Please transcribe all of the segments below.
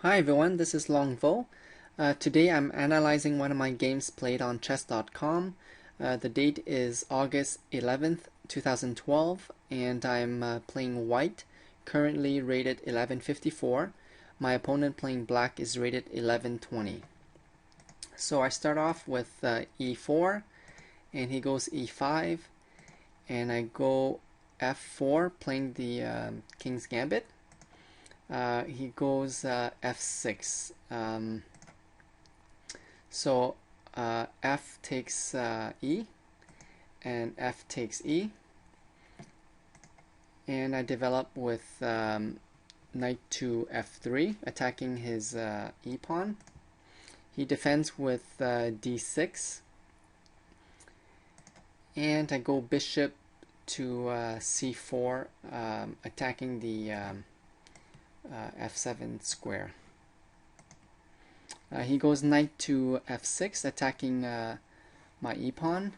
Hi everyone, this is Long Vo. Today I'm analyzing one of my games played on chess.com. The date is August 11th, 2012, and I'm playing white, currently rated 1154. My opponent playing black is rated 1120. So I start off with e4, and he goes e5, and I go f4, playing the King's Gambit. He goes f6. So f takes e, and f takes e, and I develop with knight to f3, attacking his e pawn. He defends with d6, and I go bishop to c4, attacking the f7 square. He goes knight to f6, attacking my e-pawn.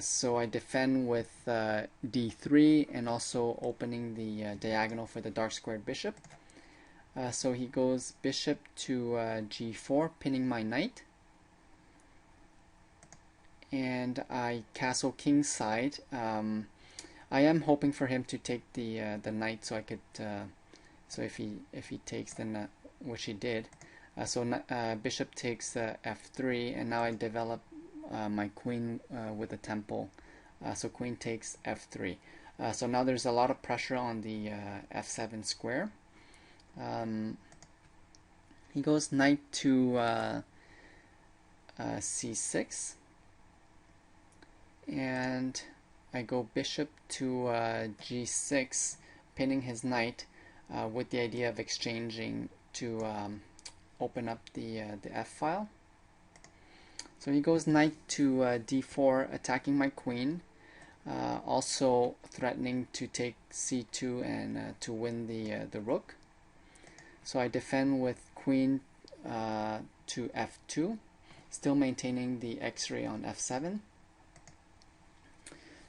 So I defend with d3 and also opening the diagonal for the dark squared bishop. So he goes bishop to g4, pinning my knight. And I castle kingside. I am hoping for him to take the knight, so I could. So if he takes, then which he did. So bishop takes f3, and now I develop my queen with a temple. So queen takes f3. So now there's a lot of pressure on the f7 square. He goes knight to c6, and I go bishop to g6, pinning his knight with the idea of exchanging to open up the f file. So he goes knight to d4, attacking my queen, also threatening to take c2 and to win the rook. So I defend with queen to f2, still maintaining the x-ray on f7.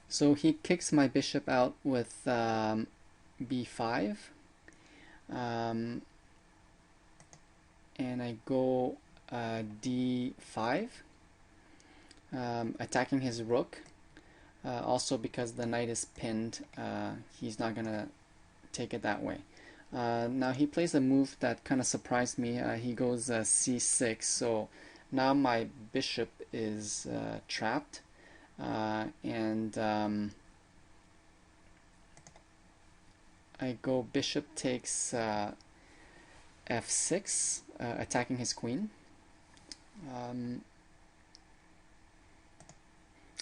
So he kicks my bishop out with b5. And I go d5, attacking his rook. Also because the knight is pinned, he's not gonna take it that way. Now he plays a move that kind of surprised me. He goes c6, so now my bishop is trapped, and I go bishop takes f6, attacking his queen. And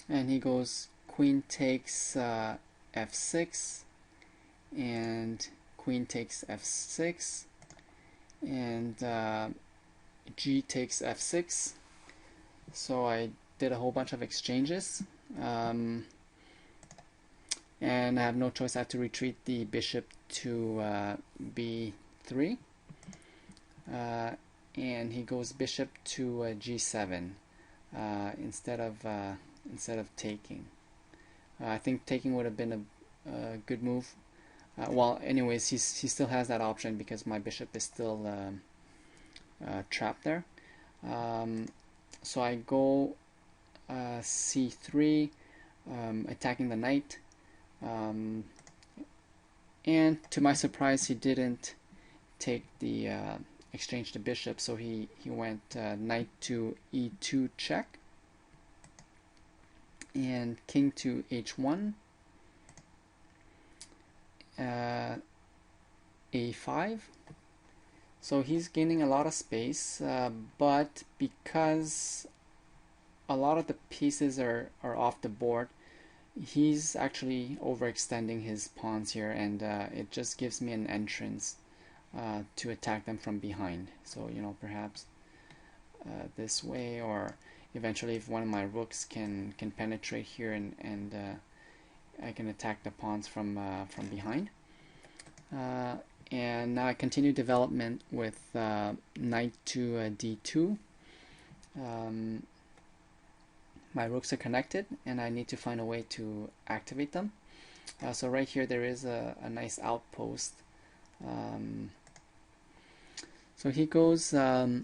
he goes queen takes f6, and queen takes f6, and g takes f6. So I did a whole bunch of exchanges, and I have no choice. I have to retreat the bishop to b3, and he goes bishop to g7 instead of taking. I think taking would have been a good move. Well, anyways, he still has that option because my bishop is still trapped there. So I go c3, attacking the knight. And to my surprise, he didn't take the exchange the bishop, so he went knight to e2 check, and king to h1, a5. So he's gaining a lot of space, but because a lot of the pieces are off the board, he's actually overextending his pawns here, and it just gives me an entrance to attack them from behind. So perhaps this way, or eventually if one of my rooks can penetrate here, and I can attack the pawns from behind. And now I continue development with knight to d2. My rooks are connected, and I need to find a way to activate them. So right here there is a nice outpost. So So he goes a4,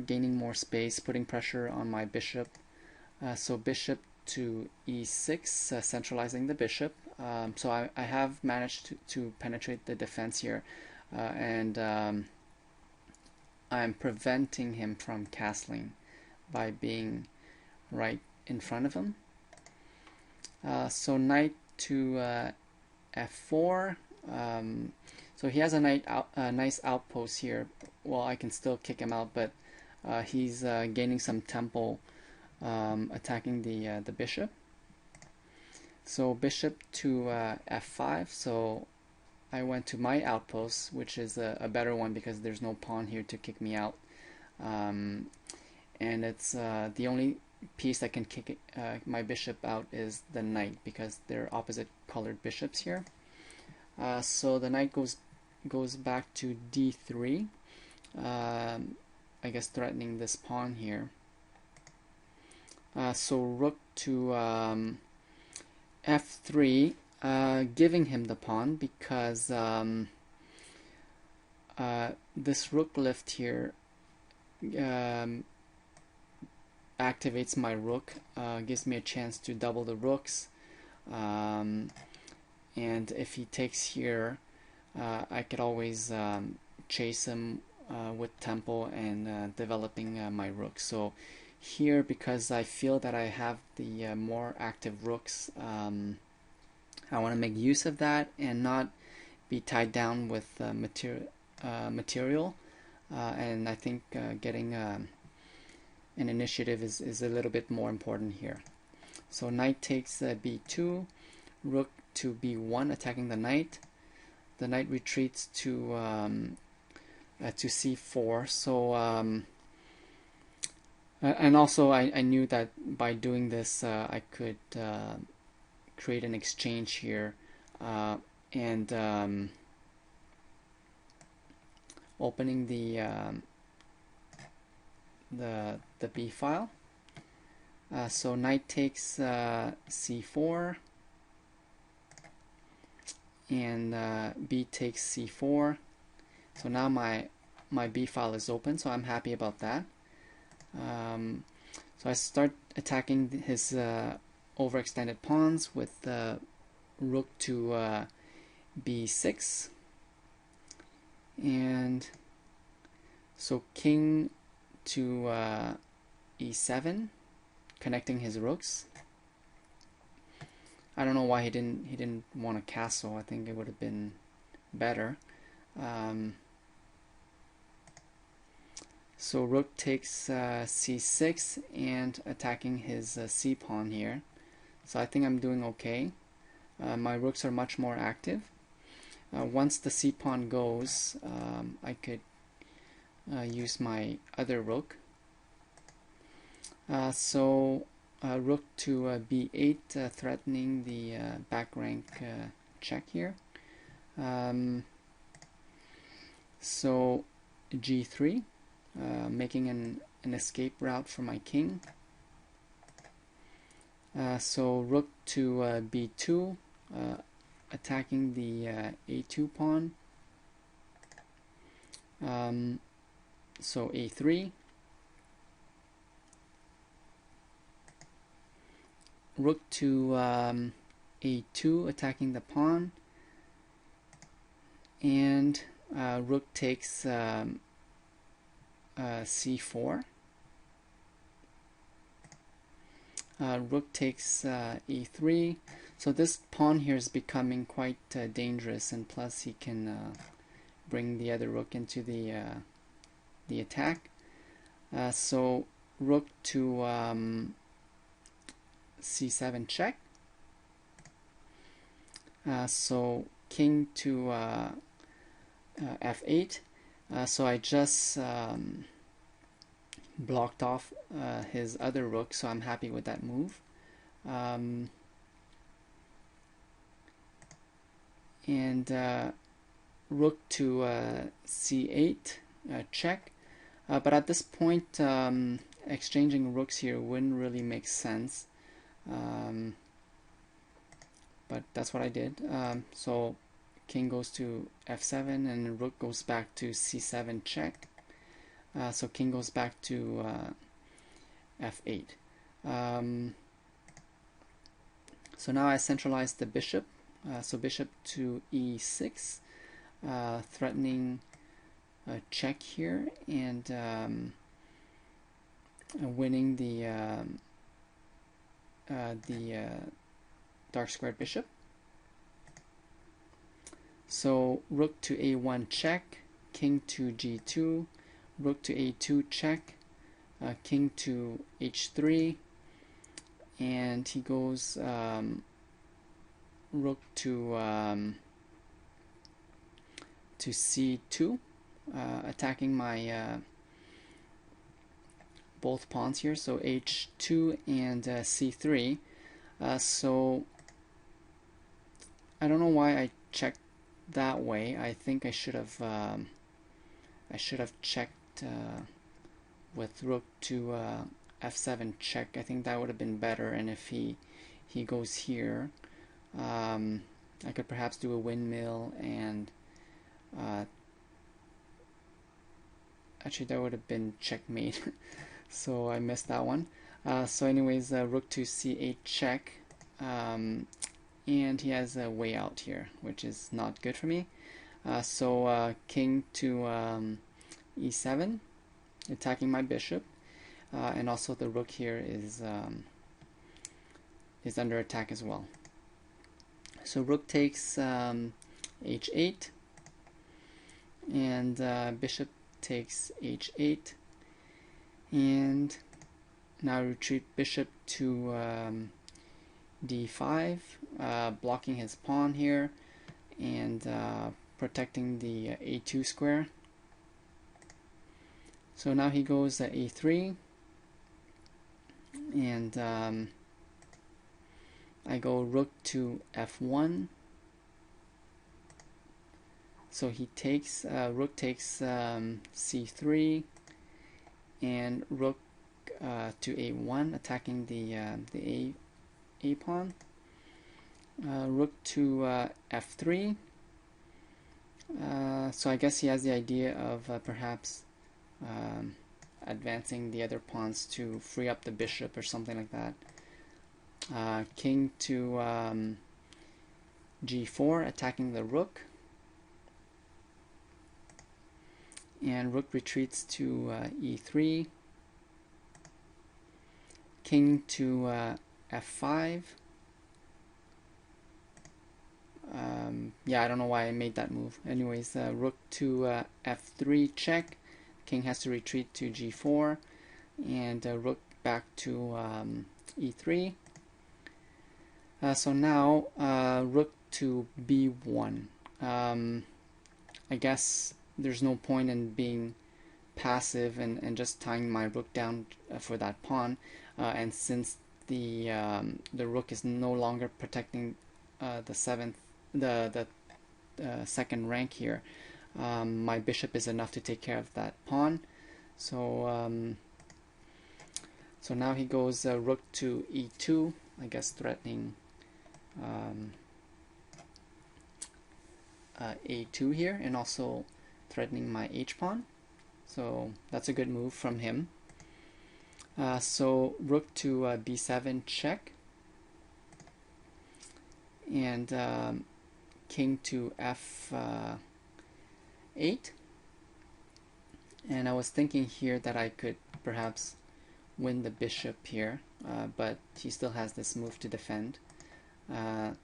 gaining more space, putting pressure on my bishop. So bishop to e6, centralizing the bishop. So I have managed to penetrate the defense here, and I'm preventing him from castling by being right in front of him. So knight to f4. So he has a nice outpost here. Well, I can still kick him out, but he's gaining some tempo, attacking the bishop. So bishop to f5. So I went to my outpost, which is a better one because there's no pawn here to kick me out, and it's the only piece that can kick my bishop out is the knight because they're opposite colored bishops here. So the knight goes back to d3, I guess threatening this pawn here. So rook to f3, giving him the pawn because this rook lift here activates my rook, gives me a chance to double the rooks, and if he takes here, I could always chase him with tempo and developing my rook. So here, because I feel that I have the more active rooks, I want to make use of that and not be tied down with material, and I think getting an initiative is a little bit more important here. So knight takes b2, rook to b1, attacking the knight. The knight retreats to c4. So and also I knew that by doing this I could create an exchange here, and opening the b file. So knight takes c4, and b takes c4. So now my b file is open, so I'm happy about that. So I start attacking his overextended pawns with rook to b6, and so king to e7, connecting his rooks. I don't know why he didn't want a castle. I think it would have been better. So rook takes c6 and attacking his c pawn here. So I think I'm doing okay. My rooks are much more active. Once the c pawn goes, I could use my other rook. So rook to b8, threatening the back rank check here. So g3, making an escape route for my king. So rook to b2, attacking the a2 pawn. So a3. Rook to a2, attacking the pawn. And rook takes c4. Rook takes e3. So this pawn here is becoming quite dangerous, and plus he can bring the other rook into the attack. So rook to c7 check. So king to f8. So I just blocked off his other rook, so I'm happy with that move. And rook to c8, check. But at this point, exchanging rooks here wouldn't really make sense. But that's what I did. So king goes to f7 and rook goes back to c7 check. So king goes back to f8. So now I centralize the bishop. So bishop to e6, threatening a check here, and winning the dark squared bishop. So rook to a1 check, king to g2, rook to a2 check, king to h3, and he goes rook to c2, attacking my both pawns here, so h2 and c3. So I don't know why I checked that way. I think I should have checked with rook to f7 check. I think that would have been better. And if he goes here, I could perhaps do a windmill, and actually that would have been checkmate. So I missed that one. So anyways, rook to c8 check, and he has a way out here, which is not good for me. So king to e7, attacking my bishop, and also the rook here is under attack as well. So rook takes h8, and bishop takes h8, and now retreat bishop to d5, blocking his pawn here, and protecting the a2 square. So now he goes a3, and I go rook to f1. So he takes rook takes c3, and rook to a1, attacking the a pawn. Rook to f3. So I guess he has the idea of perhaps advancing the other pawns to free up the bishop or something like that. King to g4, attacking the rook, and rook retreats to e3. King to f5. Yeah, I don't know why I made that move. Anyways, rook to f3 check. King has to retreat to g4, and rook back to e3. So now rook to b1. I guess there's no point in being passive and just tying my rook down for that pawn. And since the rook is no longer protecting the second rank here, my bishop is enough to take care of that pawn. So so now he goes rook to e2, I guess threatening a2 here, and also threatening my h-pawn. So that's a good move from him. So rook to b7 check, and king to f8. And I was thinking here that I could perhaps win the bishop here, but he still has this move to defend. So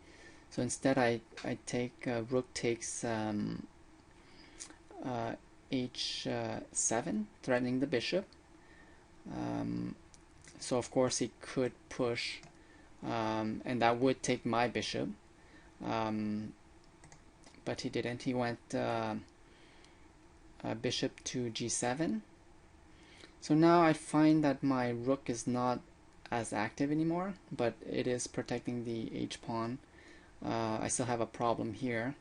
instead I take rook takes h7, threatening the bishop. So of course he could push, and that would take my bishop, but he didn't. He went bishop to g7. So now I find that my rook is not as active anymore, but it is protecting the h-pawn. I still have a problem here.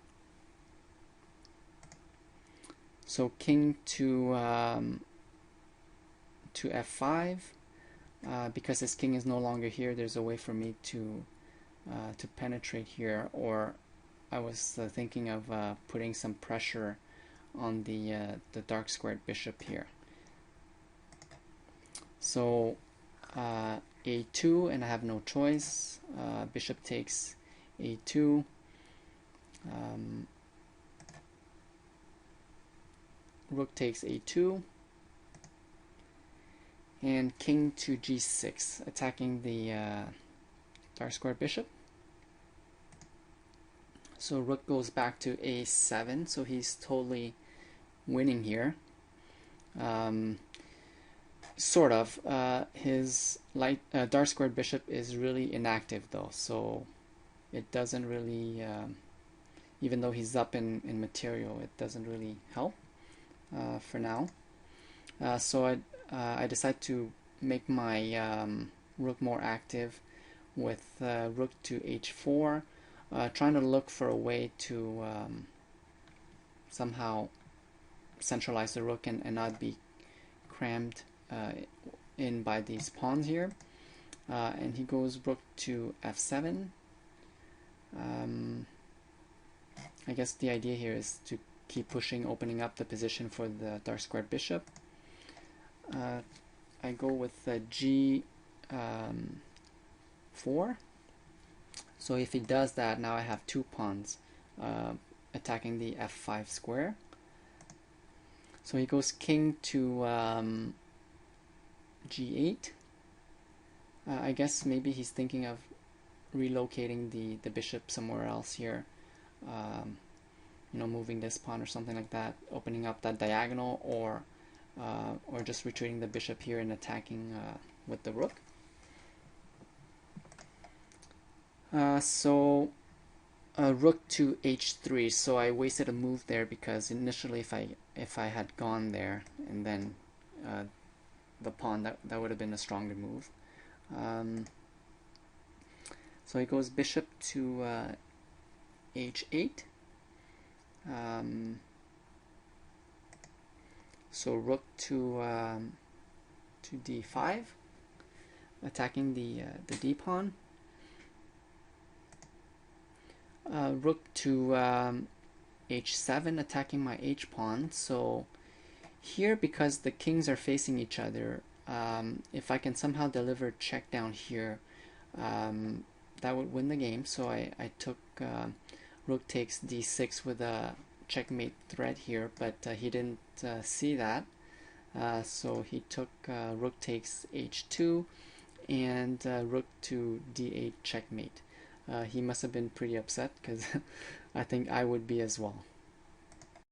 So king to f5. Because his king is no longer here, there's a way for me to penetrate here, or I was thinking of putting some pressure on the dark squared bishop here. So a2, and I have no choice. Bishop takes a2. Rook takes a2. And king to g6, attacking the dark squared bishop. So rook goes back to a7, so he's totally winning here. Sort of. His dark squared bishop is really inactive though, so it doesn't really, even though he's up in material, it doesn't really help for now. So I decide to make my rook more active with rook to h4, trying to look for a way to somehow centralize the rook and not be crammed in by these pawns here. And he goes rook to f7. I guess the idea here is to keep pushing, opening up the position for the dark squared bishop. I go with g4. So if he does that, now I have two pawns attacking the f5 square. So he goes king to g8. I guess maybe he's thinking of relocating the bishop somewhere else here. Moving this pawn or something like that, opening up that diagonal, or just retreating the bishop here and attacking with the rook. So rook to h3. So I wasted a move there because initially, if I had gone there and then the pawn, that would have been a stronger move. So he goes bishop to h8. So rook to d5, attacking the d pawn. Rook to h7, attacking my h pawn. So here, because the kings are facing each other, if I can somehow deliver check down here, that would win the game. So I took rook takes d6 with a checkmate threat here, but he didn't see that. So he took rook takes h2 and rook to d8 checkmate. He must have been pretty upset, because I think I would be as well.